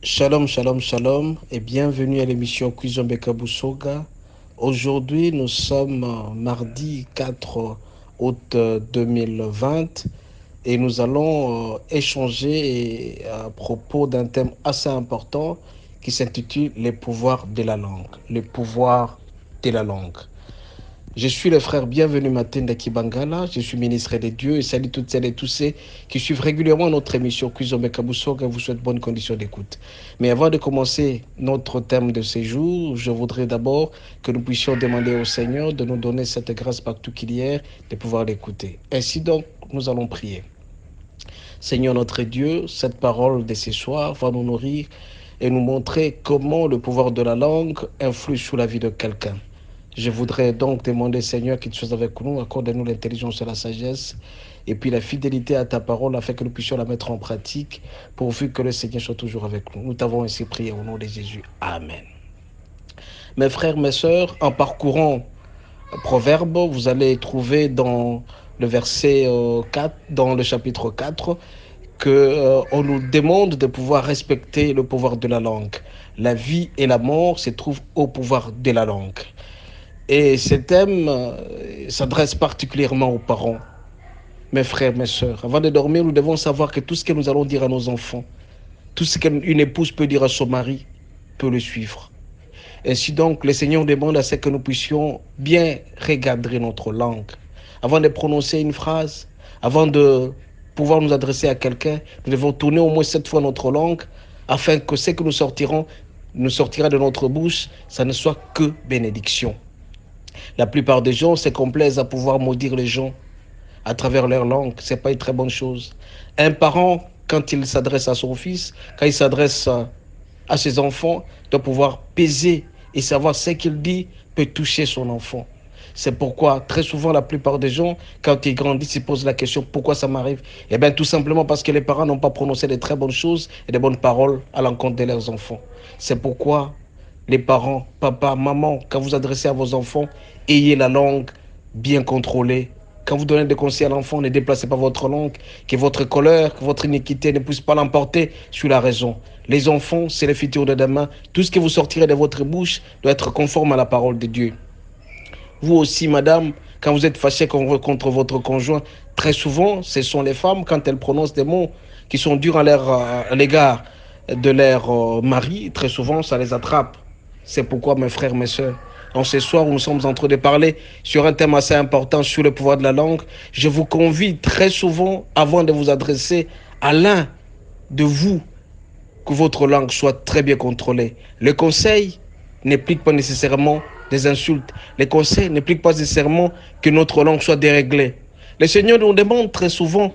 Shalom, shalom, shalom et bienvenue à l'émission Kwizombeka Busoga. Aujourd'hui, nous sommes mardi 4 août 2020 et nous allons échanger à propos d'un thème assez important qui s'intitule les pouvoirs de la langue. Les pouvoirs de la langue. Je suis le frère Bienvenu Matenda Kibangala, je suis ministre des dieux et salue toutes celles et tous ceux qui suivent régulièrement notre émission Kuzome Kabusoga et vous souhaite bonne condition d'écoute. Mais avant de commencer notre thème de séjour, je voudrais d'abord que nous puissions demander au Seigneur de nous donner cette grâce particulière de pouvoir l'écouter. Ainsi donc, nous allons prier. Seigneur notre Dieu, cette parole de ce soir va nous nourrir et nous montrer comment le pouvoir de la langue influe sur la vie de quelqu'un. Je voudrais donc demander, Seigneur, qu'il soit avec nous, accorde-nous l'intelligence et la sagesse, et puis la fidélité à ta parole, afin que nous puissions la mettre en pratique, pourvu que le Seigneur soit toujours avec nous. Nous t'avons ainsi prié au nom de Jésus. Amen. Mes frères, mes sœurs, en parcourant Proverbe, vous allez trouver dans le verset 4, dans le chapitre 4, que on nous demande de pouvoir respecter le pouvoir de la langue. La vie et la mort se trouvent au pouvoir de la langue. Et ce thème s'adresse particulièrement aux parents, mes frères, mes sœurs. Avant de dormir, nous devons savoir que tout ce que nous allons dire à nos enfants, tout ce qu'une épouse peut dire à son mari, peut le suivre. Ainsi donc, le Seigneur demande à ce que nous puissions bien regarder notre langue. Avant de prononcer une phrase, avant de pouvoir nous adresser à quelqu'un, nous devons tourner au moins 7 fois notre langue, afin que ce que nous sortira de notre bouche, ça ne soit que bénédiction. La plupart des gens se complaisent à pouvoir maudire les gens à travers leur langue. Ce n'est pas une très bonne chose. Un parent, quand il s'adresse à son fils, quand il s'adresse à ses enfants, doit pouvoir peser et savoir ce qu'il dit peut toucher son enfant. C'est pourquoi, très souvent, la plupart des gens, quand ils grandissent, ils posent la question pourquoi ça m'arrive. Eh bien, tout simplement parce que les parents n'ont pas prononcé de très bonnes choses et de bonnes paroles à l'encontre de leurs enfants. C'est pourquoi les parents, papa, maman, quand vous adressez à vos enfants, ayez la langue bien contrôlée. Quand vous donnez des conseils à l'enfant, ne déplacez pas votre langue, que votre colère, que votre iniquité ne puisse pas l'emporter sur la raison. Les enfants, c'est le futur de demain. Tout ce que vous sortirez de votre bouche doit être conforme à la parole de Dieu. Vous aussi, madame, quand vous êtes fâché contre votre conjoint, très souvent, ce sont les femmes, quand elles prononcent des mots qui sont durs à l'égard de leur mari, très souvent, ça les attrape. C'est pourquoi, mes frères, mes sœurs, en ce soir où nous sommes en train de parler sur un thème assez important sur le pouvoir de la langue, je vous convie très souvent, avant de vous adresser à l'un de vous, que votre langue soit très bien contrôlée. Le conseil n'implique pas nécessairement des insultes. Le conseil n'implique pas nécessairement que notre langue soit déréglée. Le Seigneur nous demande très souvent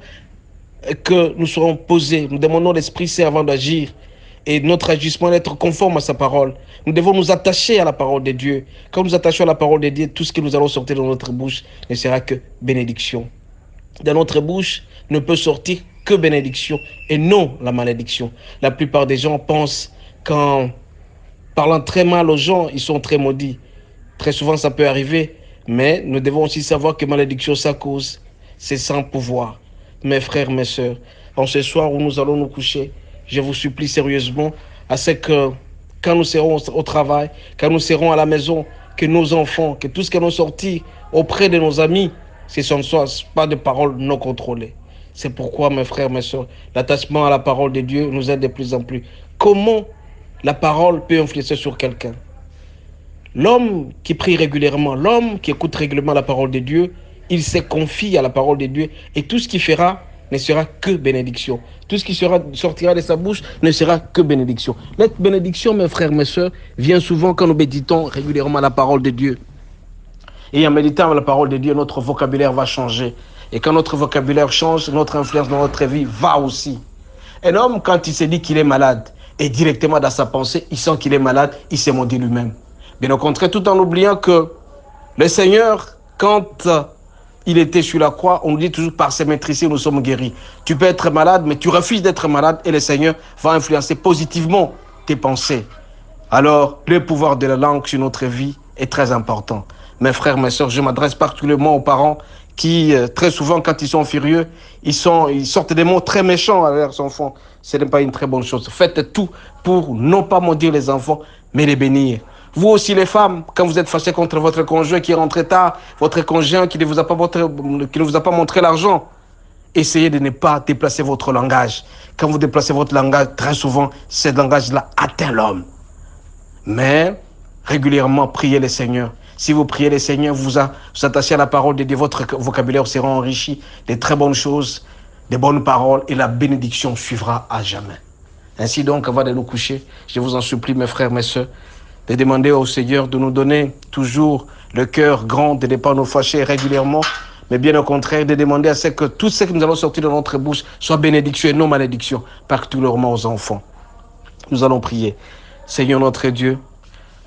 que nous serons posés. Nous demandons l'Esprit Saint avant d'agir. Et notre agissement doit être conforme à sa parole. Nous devons nous attacher à la parole de Dieu. Quand nous attachons à la parole de Dieu, tout ce que nous allons sortir de notre bouche ne sera que bénédiction. De notre bouche ne peut sortir que bénédiction et non la malédiction. La plupart des gens pensent qu'en parlant très mal aux gens, ils sont très maudits. Très souvent, ça peut arriver, mais nous devons aussi savoir que malédiction, ça cause. C'est sans pouvoir. Mes frères, mes sœurs, en ce soir où nous allons nous coucher, je vous supplie sérieusement à ce que quand nous serons au travail, quand nous serons à la maison, que nos enfants, que tout ce qui nous sortit auprès de nos amis, ce ne soit pas de paroles non contrôlées. C'est pourquoi, mes frères, mes sœurs, l'attachement à la parole de Dieu nous aide de plus en plus. Comment la parole peut influencer sur quelqu'un? L'homme qui prie régulièrement, l'homme qui écoute régulièrement la parole de Dieu, il se confie à la parole de Dieu et tout ce qu'il fera ne sera que bénédiction. Tout ce qui sortira de sa bouche ne sera que bénédiction. La bénédiction, mes frères, mes sœurs, vient souvent quand nous méditons régulièrement la parole de Dieu. Et en méditant la parole de Dieu, notre vocabulaire va changer. Et quand notre vocabulaire change, notre influence dans notre vie va aussi. Un homme, quand il se dit qu'il est malade, et directement dans sa pensée, il sent qu'il est malade, il se maudit lui-même. Bien au contraire, tout en oubliant que le Seigneur, quand il était sur la croix, on nous dit toujours par ses maîtrisés, nous sommes guéris. Tu peux être malade, mais tu refuses d'être malade et le Seigneur va influencer positivement tes pensées. Alors, le pouvoir de la langue sur notre vie est très important. Mes frères, mes sœurs, je m'adresse particulièrement aux parents qui, très souvent, quand ils sont furieux, ils sortent des mots très méchants à leurs enfants. Ce n'est pas une très bonne chose. Faites tout pour non pas maudire les enfants, mais les bénir. Vous aussi, les femmes, quand vous êtes fâchés contre votre conjoint qui rentre tard, votre conjoint qui ne vous a pas montré l'argent, essayez de ne pas déplacer votre langage. Quand vous déplacez votre langage, très souvent, ce langage-là atteint l'homme. Mais régulièrement, priez le Seigneur. Si vous priez le Seigneur, vous attachez à la parole de Dieu, votre vocabulaire sera enrichi de très bonnes choses, de bonnes paroles, et la bénédiction suivra à jamais. Ainsi donc, avant de nous coucher, je vous en supplie, mes frères, mes sœurs, de demander au Seigneur de nous donner toujours le cœur grand, de ne pas nous fâcher régulièrement, mais bien au contraire, de demander à ce que tout ce que nous allons sortir de notre bouche soit bénédiction et non malédiction, particulièrement aux enfants. Nous allons prier. Seigneur notre Dieu,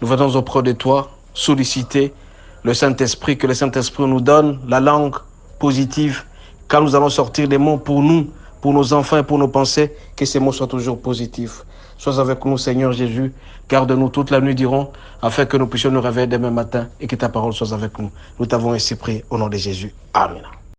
nous venons auprès de toi solliciter le Saint-Esprit, que le Saint-Esprit nous donne la langue positive. Quand nous allons sortir des mots pour nous, pour nos enfants et pour nos pensées, que ces mots soient toujours positifs. Sois avec nous, Seigneur Jésus. Garde-nous toute la nuit durant, afin que nous puissions nous réveiller demain matin et que ta parole soit avec nous. Nous t'avons ainsi prié au nom de Jésus. Amen.